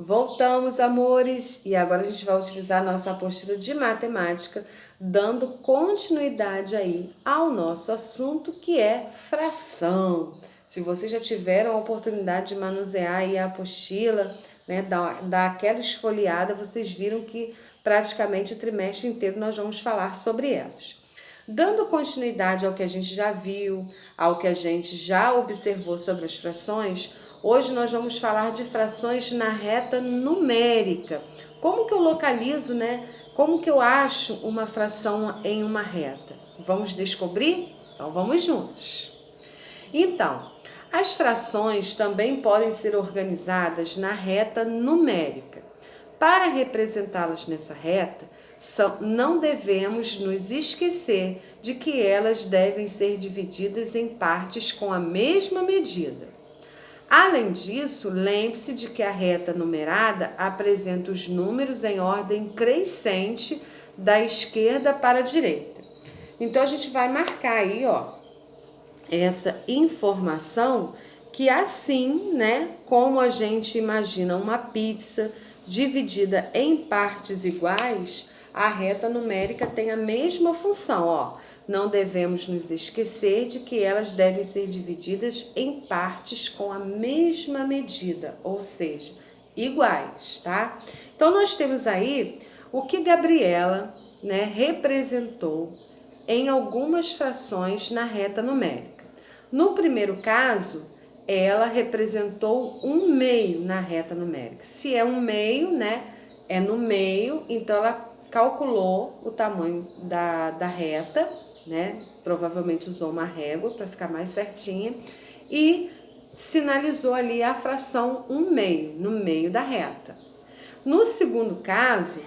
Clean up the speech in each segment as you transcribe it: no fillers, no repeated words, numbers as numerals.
Voltamos, amores, e agora a gente vai utilizar a nossa apostila de matemática, dando continuidade aí ao nosso assunto, que é fração. Se vocês já tiveram a oportunidade de manusear aí a apostila, né, dar aquela esfoliada, vocês viram que praticamente o trimestre inteiro nós vamos falar sobre elas. Dando continuidade ao que a gente já viu, ao que a gente já observou sobre as frações, hoje nós vamos falar de frações na reta numérica. Como que eu localizo, né? Como que eu acho uma fração em uma reta? Vamos descobrir? Então vamos juntos. Então, as frações também podem ser organizadas na reta numérica. Para representá-las nessa reta, não devemos nos esquecer de que elas devem ser divididas em partes com a mesma medida. Além disso, lembre-se de que a reta numerada apresenta os números em ordem crescente da esquerda para a direita. Então, a gente vai marcar aí, ó, essa informação que assim, né, como a gente imagina uma pizza dividida em partes iguais, a reta numérica tem a mesma função, ó. Não devemos nos esquecer de que elas devem ser divididas em partes com a mesma medida, ou seja, iguais, tá? Então, nós temos aí o que Gabriela, né, representou em algumas frações na reta numérica. No primeiro caso, ela representou um meio na reta numérica. Se é um meio, né, é no meio, então ela calculou o tamanho da reta, né, provavelmente usou uma régua para ficar mais certinha, e sinalizou ali a fração 1/2, no meio da reta. No segundo caso,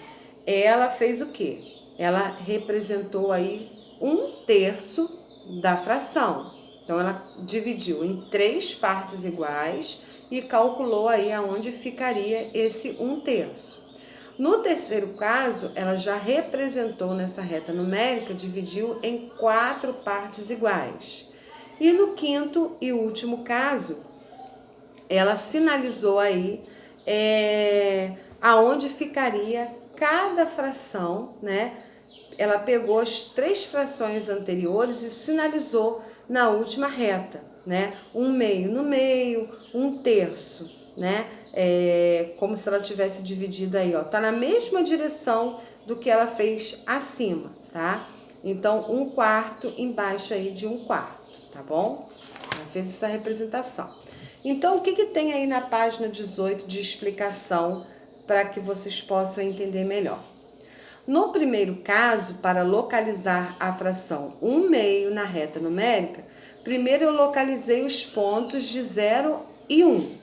ela fez o quê? Ela representou aí 1/3 da fração. Então, ela dividiu em 3 partes iguais e calculou aí aonde ficaria esse 1/3. No terceiro caso, ela já representou nessa reta numérica, dividiu em 4 partes iguais. E no quinto e último caso, ela sinalizou aí aonde ficaria cada fração, né? Ela pegou as 3 frações anteriores e sinalizou na última reta, né? 1/2 no meio, 1/3, né? Como se ela tivesse dividido aí, ó. Tá na mesma direção do que ela fez acima, tá? Então, 1/4 embaixo aí de 1/4, tá bom? Ela fez essa representação. Então, o que tem aí na página 18 de explicação para que vocês possam entender melhor? No primeiro caso, para localizar a fração 1/2 na reta numérica, primeiro eu localizei os pontos de 0 e 1.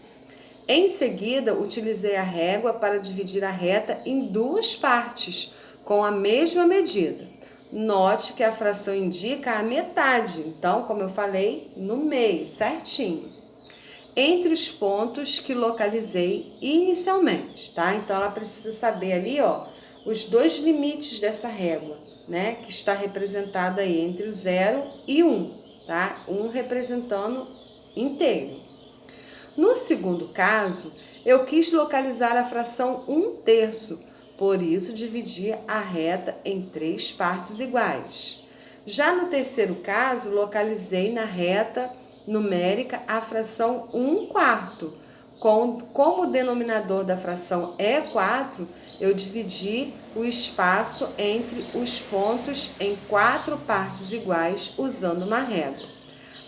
Em seguida, utilizei a régua para dividir a reta em 2 partes, com a mesma medida. Note que a fração indica a metade, então, como eu falei, no meio, certinho. Entre os pontos que localizei inicialmente, tá? Então, ela precisa saber ali, ó, os 2 limites dessa régua, né? Que está representado aí entre o 0 e 1, tá? 1 representando inteiro. No segundo caso, eu quis localizar a fração 1/3, por isso dividi a reta em 3 partes iguais. Já no terceiro caso, localizei na reta numérica a fração 1/4. Como o denominador da fração é 4, eu dividi o espaço entre os pontos em 4 partes iguais usando uma régua.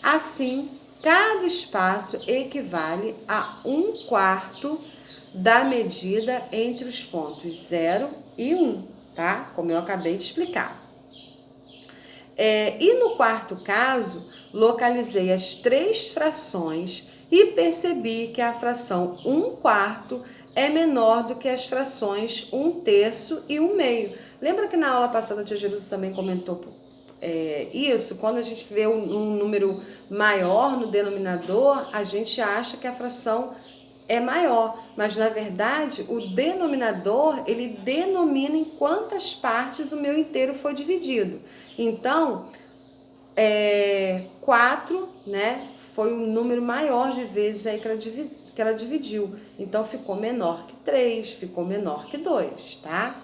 Assim, cada espaço equivale a 1/4 da medida entre os pontos 0 e 1, tá? Como eu acabei de explicar. E no quarto caso, localizei as 3 frações e percebi que a fração 1/4 é menor do que as frações 1/3 e 1/2. Lembra que na aula passada a tia Jerusa também comentou isso? Quando a gente vê um número maior no denominador, a gente acha que a fração é maior, mas na verdade o denominador, ele denomina em quantas partes o meu inteiro foi dividido. Então, 4, né, foi um número maior de vezes aí que ela dividiu. Então, ficou menor que 3, ficou menor que 2, tá?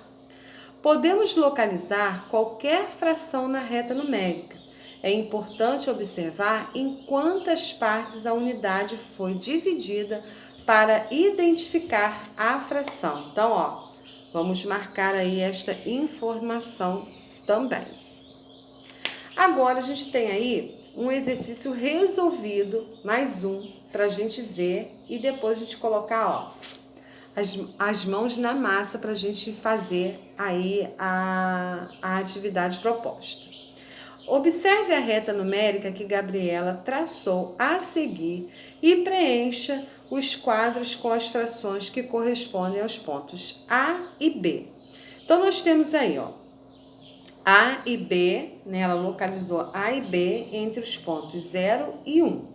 Podemos localizar qualquer fração na reta numérica. É importante observar em quantas partes a unidade foi dividida para identificar a fração. Então, ó, vamos marcar aí esta informação também. Agora, a gente tem aí um exercício resolvido, mais um, para a gente ver e depois a gente colocar, ó, as mãos na massa para a gente fazer aí a atividade proposta. Observe a reta numérica que Gabriela traçou a seguir e preencha os quadros com as frações que correspondem aos pontos A e B. Então, nós temos aí, ó, A e B, né? Ela localizou A e B entre os pontos 0 e 1.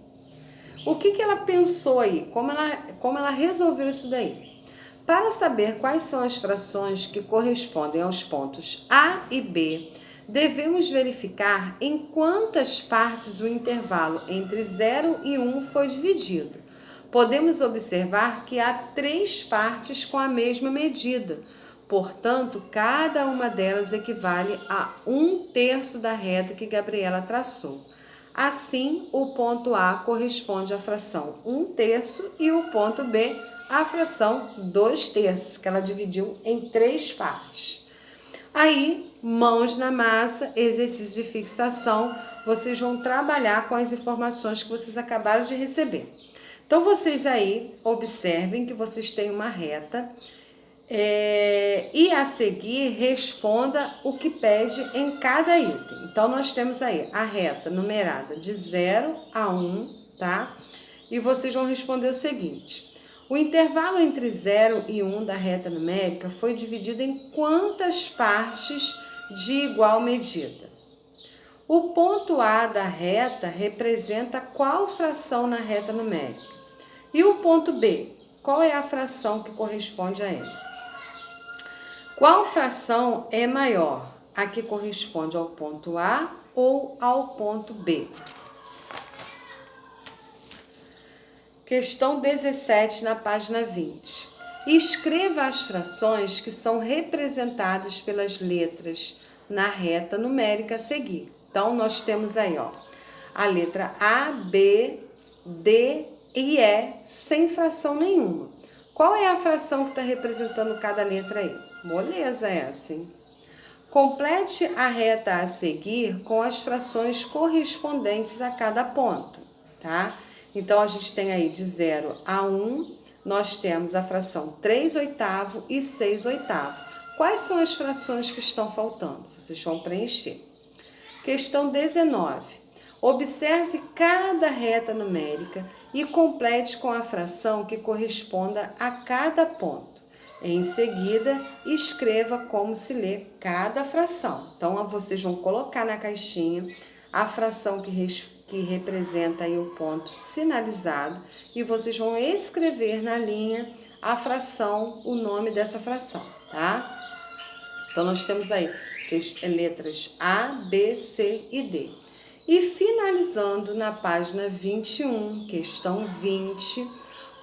O que ela pensou aí? Como ela resolveu isso daí? Para saber quais são as frações que correspondem aos pontos A e B, devemos verificar em quantas partes o intervalo entre 0 e 1 foi dividido. Podemos observar que há 3 partes com a mesma medida. Portanto, cada uma delas equivale a 1/3 da reta que Gabriela traçou. Assim, o ponto A corresponde à fração 1/3 e o ponto B à fração 2/3, que ela dividiu em 3 partes. Aí, mãos na massa, exercício de fixação, vocês vão trabalhar com as informações que vocês acabaram de receber. Então, vocês aí observem que vocês têm uma reta e a seguir responda o que pede em cada item. Então, nós temos aí a reta numerada de 0 a 1, tá? E vocês vão responder o seguinte: o intervalo entre 0 e 1 da reta numérica foi dividido em quantas partes de igual medida? O ponto A da reta representa qual fração na reta numérica? E o ponto B, qual é a fração que corresponde a ele? Qual fração é maior? A que corresponde ao ponto A ou ao ponto B? Questão 17, na página 20. Escreva as frações que são representadas pelas letras na reta numérica a seguir. Então, nós temos aí, ó, a letra A, B, D e E sem fração nenhuma. Qual é a fração que está representando cada letra aí? Moleza essa, hein? Complete a reta a seguir com as frações correspondentes a cada ponto, tá? Então, a gente tem aí de 0 a 1, nós temos a fração 3/8 e 6/8. Quais são as frações que estão faltando? Vocês vão preencher. Questão 19. Observe cada reta numérica e complete com a fração que corresponda a cada ponto. Em seguida, escreva como se lê cada fração. Então, vocês vão colocar na caixinha a fração que representa aí o ponto sinalizado e vocês vão escrever na linha a fração, o nome dessa fração, tá? Então, nós temos aí letras A, B, C e D. E finalizando na página 21, questão 20,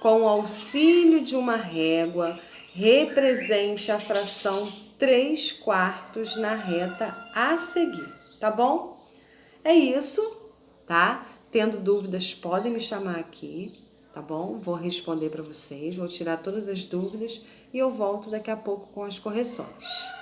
com o auxílio de uma régua, represente a fração 3/4 na reta a seguir, tá bom? É isso, tá? Tendo dúvidas, podem me chamar aqui, tá bom? Vou responder para vocês, vou tirar todas as dúvidas e eu volto daqui a pouco com as correções.